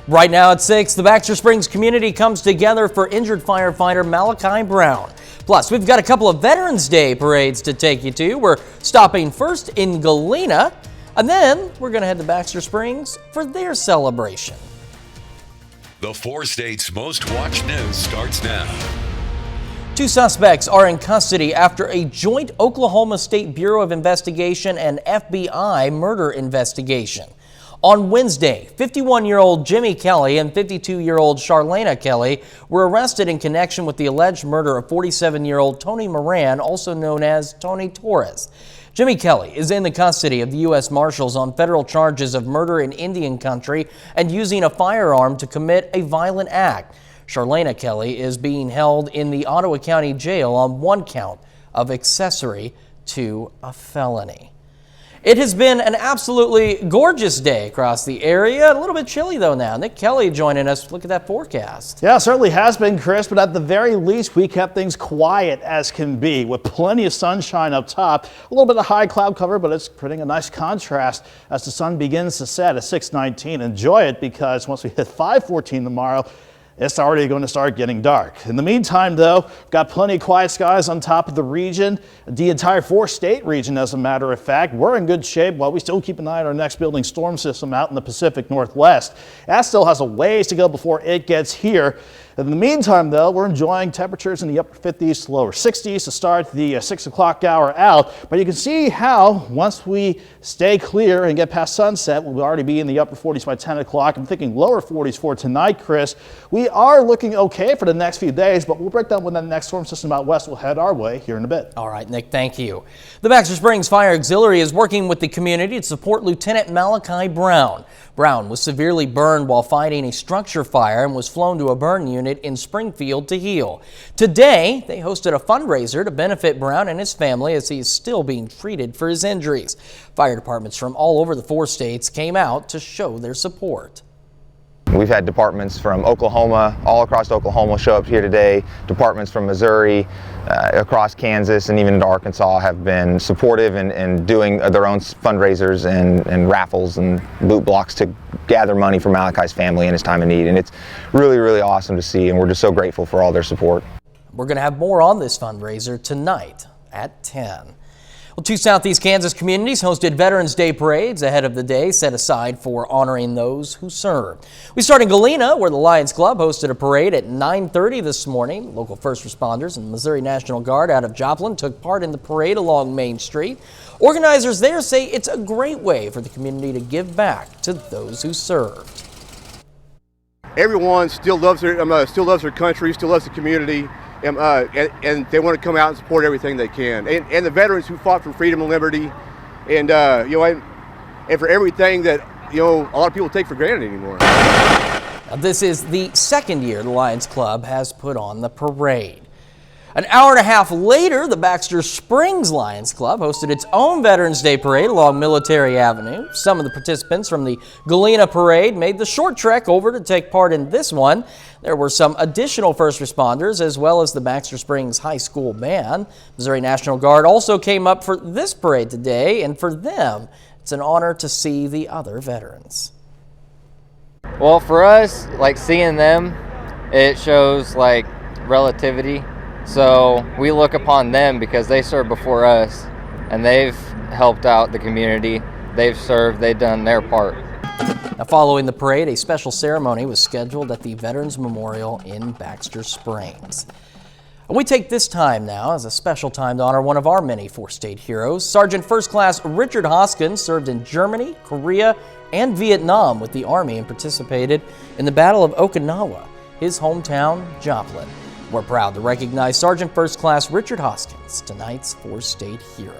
Right now at 6, the Baxter Springs community comes together for injured firefighter Malachi Brown. Plus, we've got a couple of Veterans Day parades to take you to. We're stopping first in Galena, and then we're going to head to Baxter Springs for their celebration. The 4 states' most watched news starts now. 2 suspects are in custody after a joint Oklahoma State Bureau of Investigation and FBI murder investigation. On Wednesday, 51-year-old Jimmy Kelly and 52-year-old Charlena Kelly were arrested in connection with the alleged murder of 47-year-old Tony Moran, also known as Tony Torres. Jimmy Kelly is in the custody of the U.S. Marshals on federal charges of murder in Indian country and using a firearm to commit a violent act. Charlena Kelly is being held in the Ottawa County Jail on 1 count of accessory to a felony. It has been an absolutely gorgeous day across the area. A little bit chilly though now. Nick Kelly joining us. Look at that forecast. Yeah, it certainly has been, Chris, but at the very least, we kept things quiet as can be with plenty of sunshine up top. A little bit of high cloud cover, but it's creating a nice contrast as the sun begins to set at 6:19. Enjoy it because once we hit 5:14 tomorrow, it's already going to start getting dark. In the meantime, though, we've got plenty of quiet skies on top of the region, the entire 4-state region, as a matter of fact. We're in good shape while we still keep an eye on our next building storm system out in the Pacific Northwest. That still has a ways to go before it gets here. In the meantime, though, we're enjoying temperatures in the upper 50s to lower 60s to start the 6 o'clock hour out. But you can see how once we stay clear and get past sunset, we'll already be in the upper 40s by 10 o'clock. I'm thinking lower 40s for tonight, Chris. We are looking okay for the next few days, but we'll break down when that next storm system out west will head our way here in a bit. All right, Nick, thank you. The Baxter Springs Fire Auxiliary is working with the community to support Lieutenant Malachi Brown. Brown was severely burned while fighting a structure fire and was flown to a burn unit in Springfield to heal. Today, they hosted a fundraiser to benefit Brown and his family as he is still being treated for his injuries. Fire departments from all over the 4 states came out to show their support. We've had departments from Oklahoma, all across Oklahoma show up here today. Departments from Missouri, across Kansas, and even into Arkansas have been supportive and doing their own fundraisers and raffles and boot blocks to gather money for Malachi's family in his time of need. And it's really, really awesome to see, and we're just so grateful for all their support. We're going to have more on this fundraiser tonight at 10. Well, 2 Southeast Kansas communities hosted Veterans Day parades ahead of the day set aside for honoring those who served. We start in Galena, where the Lions Club hosted a parade at 9:30 this morning. Local first responders and Missouri National Guard out of Joplin took part in the parade along Main Street. Organizers there say it's a great way for the community to give back to those who served. Everyone still loves their country, still loves the community. And they want to come out and support everything they can. And the veterans who fought for freedom and liberty, and and for everything that a lot of people take for granted anymore. Now, this is the 2nd year the Lions Club has put on the parade. An hour and a half later, the Baxter Springs Lions Club hosted its own Veterans Day parade along Military Avenue. Some of the participants from the Galena parade made the short trek over to take part in this one. There were some additional first responders as well as the Baxter Springs High School band. Missouri National Guard also came up for this parade today, and for them, it's an honor to see the other veterans. Well, for us, seeing them, it shows relativity. So we look upon them because they served before us and they've helped out the community. They've served, they've done their part. Now, following the parade, a special ceremony was scheduled at the Veterans Memorial in Baxter Springs. And we take this time now as a special time to honor one of our many 4-state heroes. Sergeant First Class Richard Hoskins served in Germany, Korea, and Vietnam with the Army and participated in the Battle of Okinawa, his hometown, Joplin. We're proud to recognize Sergeant First Class Richard Hoskins, tonight's 4-state hero.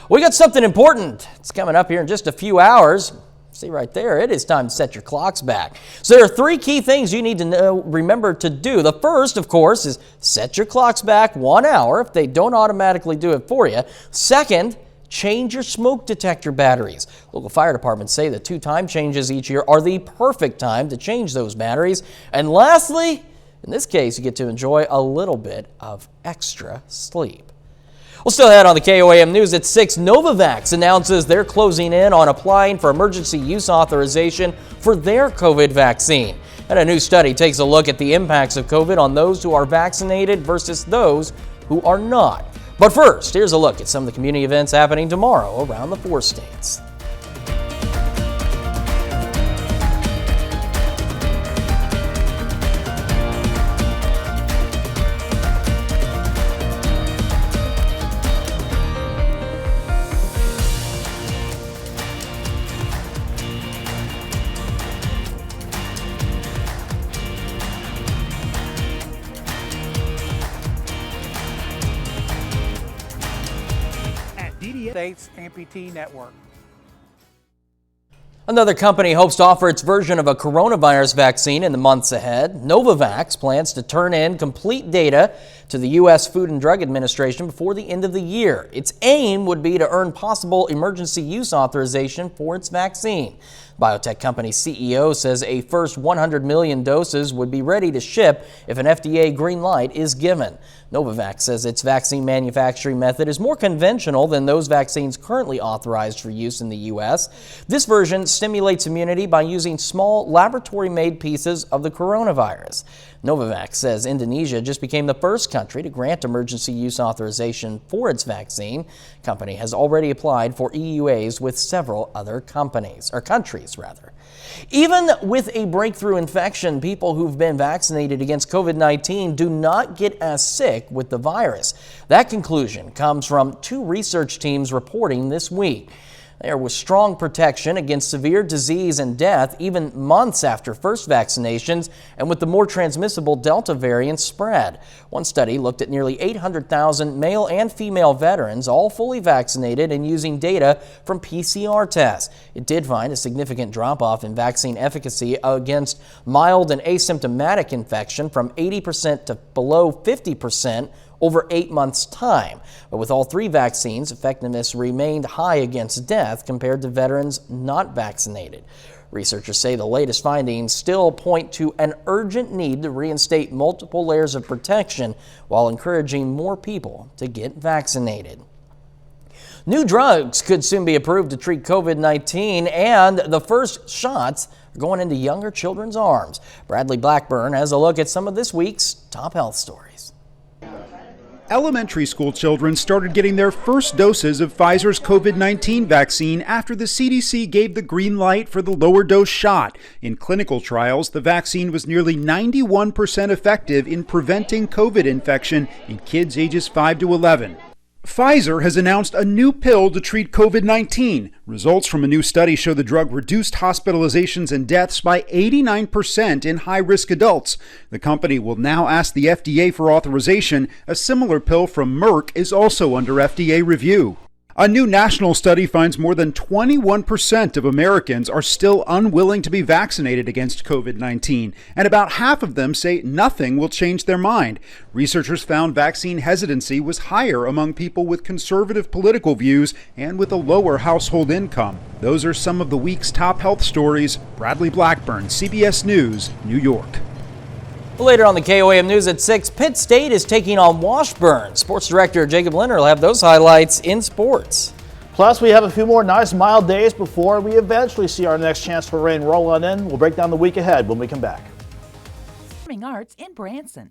We got something important. It's coming up here in just a few hours. See right there, it is time to set your clocks back. So there are 3 key things you need to remember to do. The first, of course, is set your clocks back 1 hour if they don't automatically do it for you. Second, change your smoke detector batteries. Local fire departments say that 2 time changes each year are the perfect time to change those batteries. And lastly, in this case, you get to enjoy a little bit of extra sleep. We'll still ahead on the KOAM News at 6. Novavax announces they're closing in on applying for emergency use authorization for their COVID vaccine. And a new study takes a look at the impacts of COVID on those who are vaccinated versus those who are not. But first, here's a look at some of the community events happening tomorrow around the 4 states. States Amputee Network. Another company hopes to offer its version of a coronavirus vaccine in the months ahead. Novavax plans to turn in complete data to the U.S. Food and Drug Administration before the end of the year. Its aim would be to earn possible emergency use authorization for its vaccine. Biotech company CEO says a first 100 million doses would be ready to ship if an FDA green light is given. Novavax says its vaccine manufacturing method is more conventional than those vaccines currently authorized for use in the U.S. This version stimulates immunity by using small laboratory-made pieces of the coronavirus. Novavax says Indonesia just became the first country to grant emergency use authorization for its vaccine. The company has already applied for EUAs with several other countries. Even with a breakthrough infection, people who've been vaccinated against COVID-19 do not get as sick with the virus. That conclusion comes from 2 research teams reporting this week. There was strong protection against severe disease and death even months after first vaccinations and with the more transmissible Delta variant spread. One study looked at nearly 800,000 male and female veterans, all fully vaccinated and using data from PCR tests. It did find a significant drop-off in vaccine efficacy against mild and asymptomatic infection from 80% to below 50% over 8 months' time. But with all 3 vaccines, effectiveness remained high against death compared to veterans not vaccinated. Researchers say the latest findings still point to an urgent need to reinstate multiple layers of protection while encouraging more people to get vaccinated. New drugs could soon be approved to treat COVID-19, and the first shots are going into younger children's arms. Bradley Blackburn has a look at some of this week's top health stories. Elementary school children started getting their first doses of Pfizer's COVID-19 vaccine after the CDC gave the green light for the lower dose shot. In clinical trials, the vaccine was nearly 91% effective in preventing COVID infection in kids ages 5 to 11. Pfizer has announced a new pill to treat COVID-19. Results from a new study show the drug reduced hospitalizations and deaths by 89% in high-risk adults. The company will now ask the FDA for authorization. A similar pill from Merck is also under FDA review. A new national study finds more than 21% of Americans are still unwilling to be vaccinated against COVID-19, and about half of them say nothing will change their mind. Researchers found vaccine hesitancy was higher among people with conservative political views and with a lower household income. Those are some of the week's top health stories. Bradley Blackburn, CBS News, New York. Later on the KOAM News at 6, Pitt State is taking on Washburn. Sports Director Jacob Linder will have those highlights in sports. Plus, we have a few more nice mild days before we eventually see our next chance for rain roll on in. We'll break down the week ahead when we come back. Arts in Branson.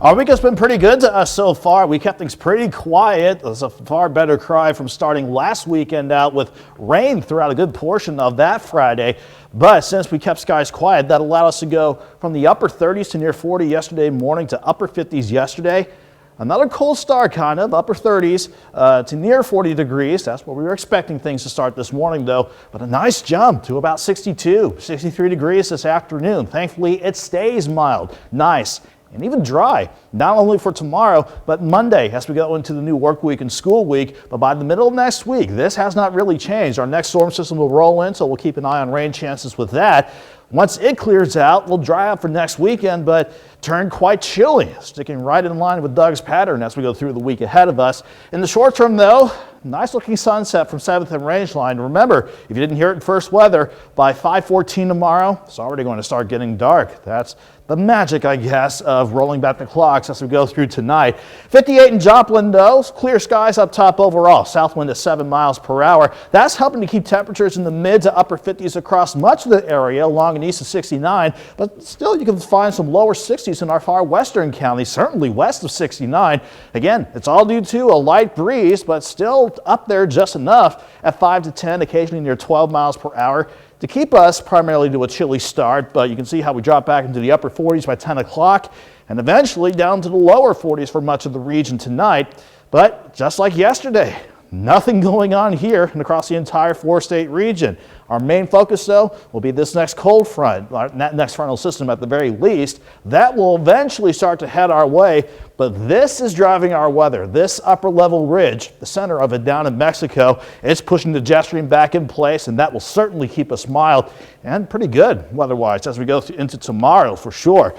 Our week has been pretty good to us so far. We kept things pretty quiet. There's a far better cry from starting last weekend out with rain throughout a good portion of that Friday. But since we kept skies quiet, that allowed us to go from the upper 30s to near 40 yesterday morning to upper 50s yesterday. Another cold start, kind of, upper 30s to near 40 degrees. That's where we were expecting things to start this morning, though. But a nice jump to about 62, 63 degrees this afternoon. Thankfully, it stays mild, nice, and even dry, not only for tomorrow, but Monday as we go into the new work week and school week. But by the middle of next week, this has not really changed. Our next storm system will roll in, so we'll keep an eye on rain chances with that. Once it clears out, we'll dry up for next weekend, but turn quite chilly, sticking right in line with Doug's pattern as we go through the week ahead of us. In the short term, though, nice looking sunset from 7th and Rangeline. Remember, if you didn't hear it in first weather, by 5:14 tomorrow, it's already going to start getting dark. That's the magic, I guess, of rolling back the clocks as we go through tonight. 58 in Joplin, though. Clear skies up top overall. South wind at 7 miles per hour. That's helping to keep temperatures in the mid to upper 50s across much of the area, along and east of 69. But still, you can find some lower 60s in our far western counties, certainly west of 69. Again, it's all due to a light breeze, but still up there just enough at 5 to 10, occasionally near 12 miles per hour. To keep us primarily to a chilly start, but you can see how we drop back into the upper 40s by 10 o'clock and eventually down to the lower 40s for much of the region tonight. But just like yesterday, nothing going on here and across the entire 4-state region. Our main focus, though, will be this next cold front, our next frontal system at the very least. That will eventually start to head our way, but this is driving our weather. This upper level ridge, the center of it down in Mexico, it's pushing the jet stream back in place, and that will certainly keep us mild and pretty good weather-wise as we go into tomorrow for sure.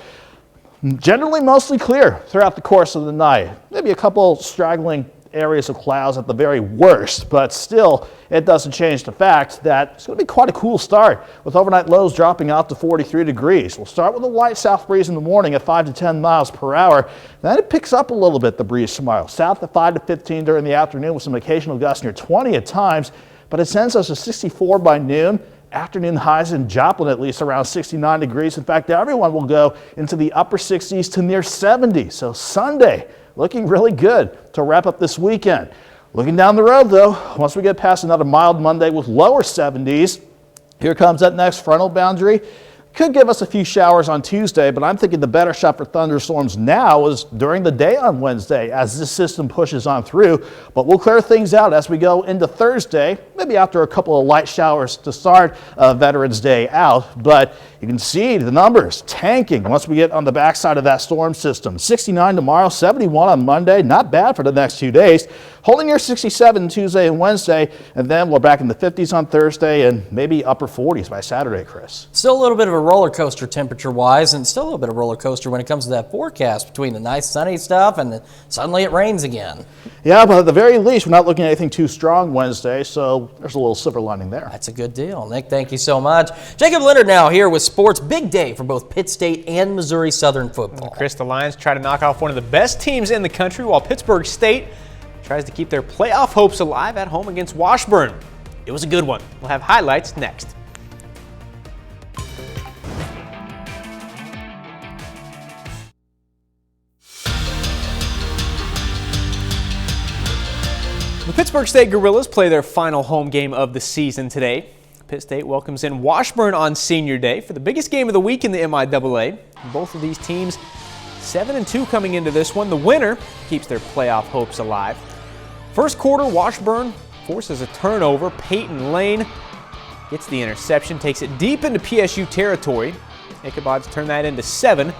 Generally mostly clear throughout the course of the night. Maybe a couple straggling areas of clouds at the very worst, but still it doesn't change the fact that it's going to be quite a cool start with overnight lows dropping out to 43 degrees. We'll start with a light south breeze in the morning at 5 to 10 miles per hour. Then it picks up a little bit, the breeze tomorrow. South at 5 to 15 during the afternoon with some occasional gusts near 20 at times, but it sends us to 64 by noon. Afternoon highs in Joplin at least around 69 degrees. In fact, everyone will go into the upper 60s to near 70. So Sunday, looking really good to wrap up this weekend. Looking down the road, though, once we get past another mild Monday with lower 70s, here comes that next frontal boundary. Could give us a few showers on Tuesday, but I'm thinking the better shot for thunderstorms now is during the day on Wednesday as this system pushes on through. But we'll clear things out as we go into Thursday, maybe after a couple of light showers to start Veterans Day out. But you can see the numbers tanking once we get on the backside of that storm system. 69 tomorrow, 71 on Monday. Not bad for the next 2 days. Holding near 67 Tuesday and Wednesday, and then we're back in the 50s on Thursday and maybe upper 40s by Saturday, Chris. Still a little bit of a roller coaster temperature-wise, and still a little bit of roller coaster when it comes to that forecast between the nice sunny stuff and then suddenly it rains again. Yeah, but at the very least, we're not looking at anything too strong Wednesday, so there's a little silver lining there. That's a good deal. Nick, thank you so much. Jacob Leonard now here with sports. Big day for both Pitt State and Missouri Southern football. Chris, the Lions try to knock off one of the best teams in the country, while Pittsburgh State tries to keep their playoff hopes alive at home against Washburn. It was a good one. We'll have highlights next. The Pittsburgh State Gorillas play their final home game of the season today. Pitt State welcomes in Washburn on Senior Day for the biggest game of the week in the MIAA. Both of these teams 7-2 coming into this one. The winner keeps their playoff hopes alive. First quarter, Washburn forces a turnover. Peyton Lane gets the interception, takes it deep into PSU territory. Ichabod's turn that into 7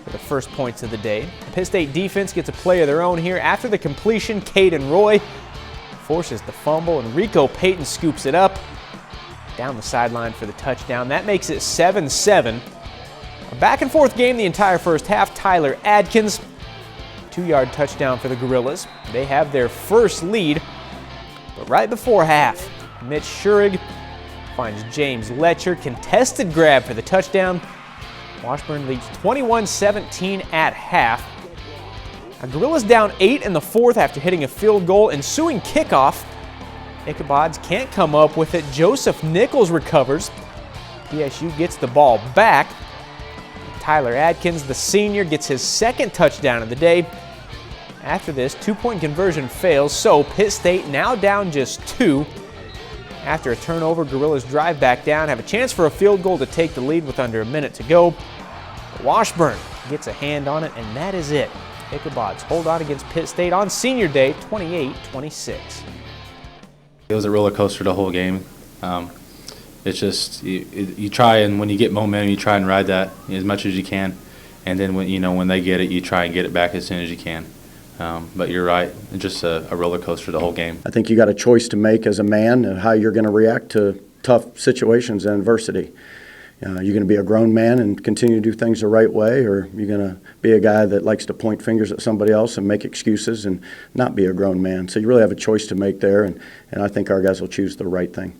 for the first points of the day. The Pitt State defense gets a play of their own here. After the completion, Caden Roy forces the fumble, and Rico Payton scoops it up down the sideline for the touchdown. That makes it 7-7. A back-and-forth game the entire first half. Tyler Adkins, 2-yard touchdown for the Gorillas. They have their first lead, but right before half, Mitch Schurig finds James Letcher. Contested grab for the touchdown. Washburn leads 21-17 at half. Gorillas down 8 in the fourth after hitting a field goal. Ensuing kickoff, Ichabod's can't come up with it. Joseph Nichols recovers. PSU gets the ball back. Tyler Adkins, the senior, gets his second touchdown of the day. After this, 2-point conversion fails, so Pitt State now down just 2. After a turnover, Gorillas drive back down, have a chance for a field goal to take the lead with under a minute to go. Washburn gets a hand on it, and that is it. Ichabod's hold on against Pitt State on Senior Day, 28-26. It was a roller coaster the whole game. It's just you try, and when you get momentum, you try and ride that as much as you can, and then when they get it, you try and get it back as soon as you can. But you're right, it's just a roller coaster the whole game. I think you got a choice to make as a man and how you're going to react to tough situations and adversity. You're going to be a grown man and continue to do things the right way, or you're going to be a guy that likes to point fingers at somebody else and make excuses and not be a grown man. So you really have a choice to make there, and I think our guys will choose the right thing.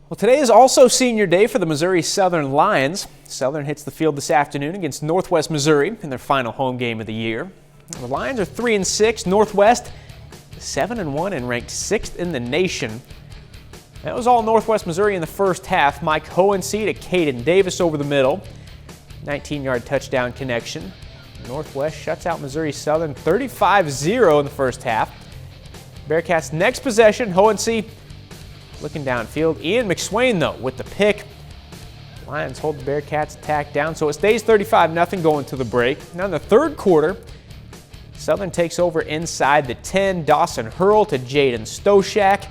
Well, today is also senior day for the Missouri Southern Lions. Southern hits the field this afternoon against Northwest Missouri in their final home game of the year. The Lions are 3-6, Northwest 7-1 and ranked 6th in the nation. That was all Northwest Missouri in the first half. Mike Hohensee to Caden Davis over the middle. 19-yard touchdown connection. Northwest shuts out Missouri Southern 35-0 in the first half. Bearcats' next possession, Hohensee looking downfield. Ian McSwain, though, with the pick. Lions hold the Bearcats' attack down, so it stays 35-0 going to the break. Now in the third quarter, Southern takes over inside the 10. Dawson Hurl to Jaden Stoshak.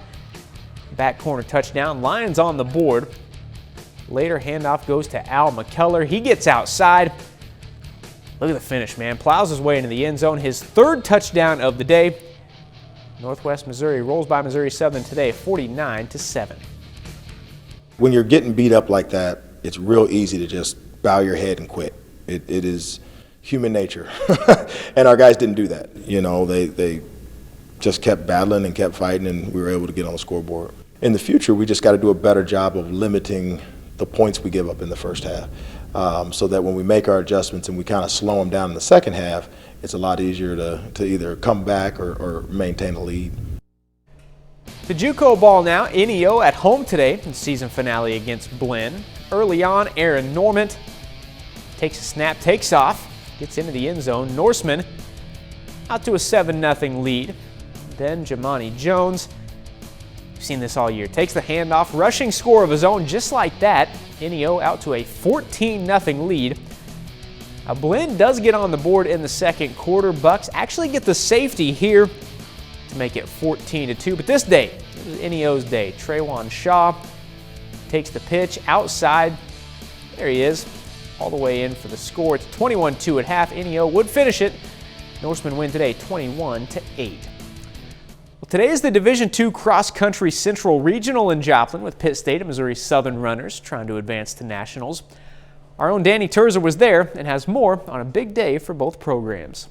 Back corner touchdown. Lions on the board. Later, handoff goes to Al McKellar. He gets outside. Look at the finish, man. Plows his way into the end zone. His third touchdown of the day. Northwest Missouri rolls by Missouri Southern today, 49-7. When you're getting beat up like that, it's real easy to just bow your head and quit. It is human nature. And our guys didn't do that. You know, they just kept battling and kept fighting, and we were able to get on the scoreboard. In the future, we just got to do a better job of limiting the points we give up in the first half, so that when we make our adjustments and we kind of slow them down in the second half, it's a lot easier to either come back or maintain a lead. The JUCO ball now. NEO at home today in season finale against Blinn. Early on, Aaron Normant takes a snap, takes off, gets into the end zone. Norseman out to a 7-0 lead. Then Jamani Jones, we've seen this all year, takes the handoff, rushing score of his own just like that. NEO out to a 14-0 lead. Now Blinn does get on the board in the second quarter. Bucks actually get the safety here to make it 14-2. But this day, it was NEO's day. Trawan Shaw takes the pitch outside. There he is, all the way in for the score. It's 21-2 at half. NEO would finish it. Norsemen win today 21-8. Well, today is the Division II Cross Country Central Regional in Joplin with Pitt State and Missouri Southern runners trying to advance to nationals. Our own Danny Terza was there and has more on a big day for both programs.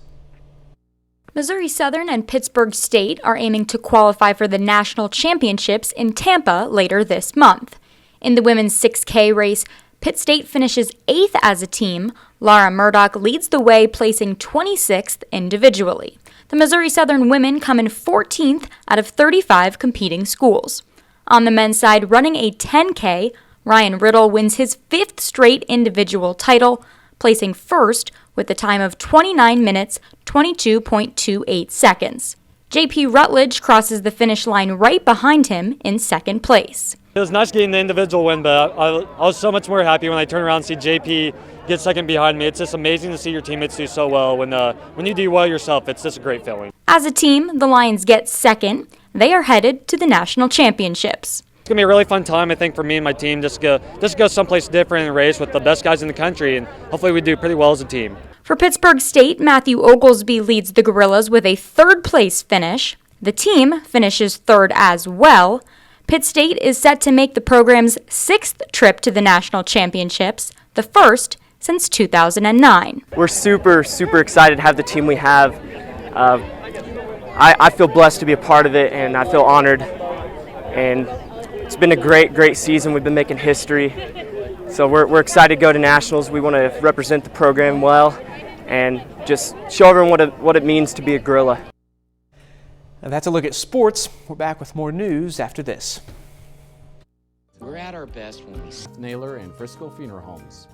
Missouri Southern and Pittsburgh State are aiming to qualify for the national championships in Tampa later this month. In the women's 6K race, Pitt State finishes 8th as a team. Laura Murdoch leads the way, placing 26th individually. The Missouri Southern women come in 14th out of 35 competing schools. On the men's side, running a 10K, Ryan Riddle wins his 5th straight individual title, placing first with a time of 29 minutes, 22.28 seconds. JP Rutledge crosses the finish line right behind him in second place. It was nice getting the individual win, but I was so much more happy when I turned around and see JP get second behind me. It's just amazing to see your teammates do so well. When you do well yourself, it's just a great feeling. As a team, the Lions get second. They are headed to the national championships. It's going to be a really fun time, I think, for me and my team. Just go someplace different and race with the best guys in the country, and hopefully we do pretty well as a team. For Pittsburgh State, Matthew Oglesby leads the Gorillas with a 3rd place finish. The team finishes 3rd as well. Pitt State is set to make the program's 6th trip to the national championships, the first since 2009. We're super excited to have the team we have. I feel blessed to be a part of it, and I feel honored. And it's been a great season. We've been making history. So we're excited to go to nationals. We want to represent the program well and just show everyone what it means to be a Gorilla. And that's a look at sports. We're back with more news after this. We're at our best when we Naylor and Frisco Funeral Homes.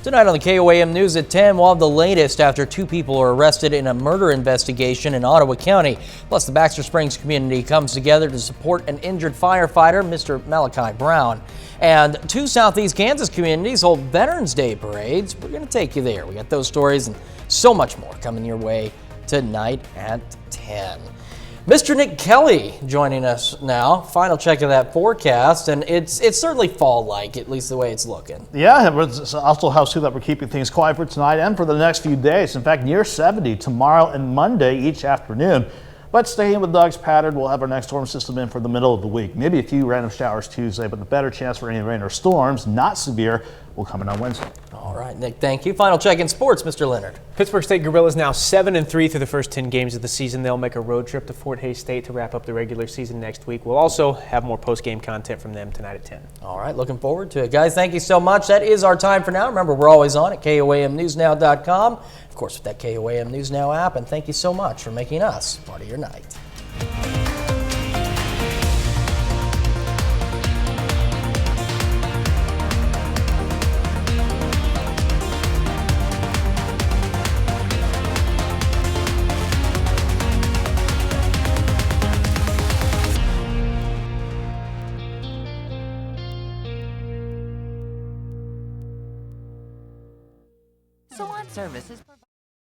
Tonight on the KOAM News at 10, we'll have the latest after 2 people are arrested in a murder investigation in Ottawa County. Plus, the Baxter Springs community comes together to support an injured firefighter, Mr. Malachi Brown. And 2 Southeast Kansas communities hold Veterans Day parades. We're going to take you there. We got those stories and so much more coming your way tonight at 10. Mr. Nick Kelly joining us now. Final check of that forecast, and it's certainly fall-like, at least the way it's looking. Yeah, it also helps too that we're keeping things quiet for tonight and for the next few days. In fact, near 70 tomorrow and Monday each afternoon. But staying with Doug's pattern, we'll have our next storm system in for the middle of the week. Maybe a few random showers Tuesday, but the better chance for any rain or storms, not severe, will come in on Wednesday. All right, Nick, thank you. Final check in sports, Mr. Leonard. Pittsburgh State Gorillas now 7-3 through the first 10 games of the season. They'll make a road trip to Fort Hays State to wrap up the regular season next week. We'll also have more post-game content from them tonight at 10. All right, looking forward to it. Guys, thank you so much. That is our time for now. Remember, we're always on at KOAMNewsNow.com. Of course, with that KOAM News Now app. And thank you so much for making us part of your night. Salon service is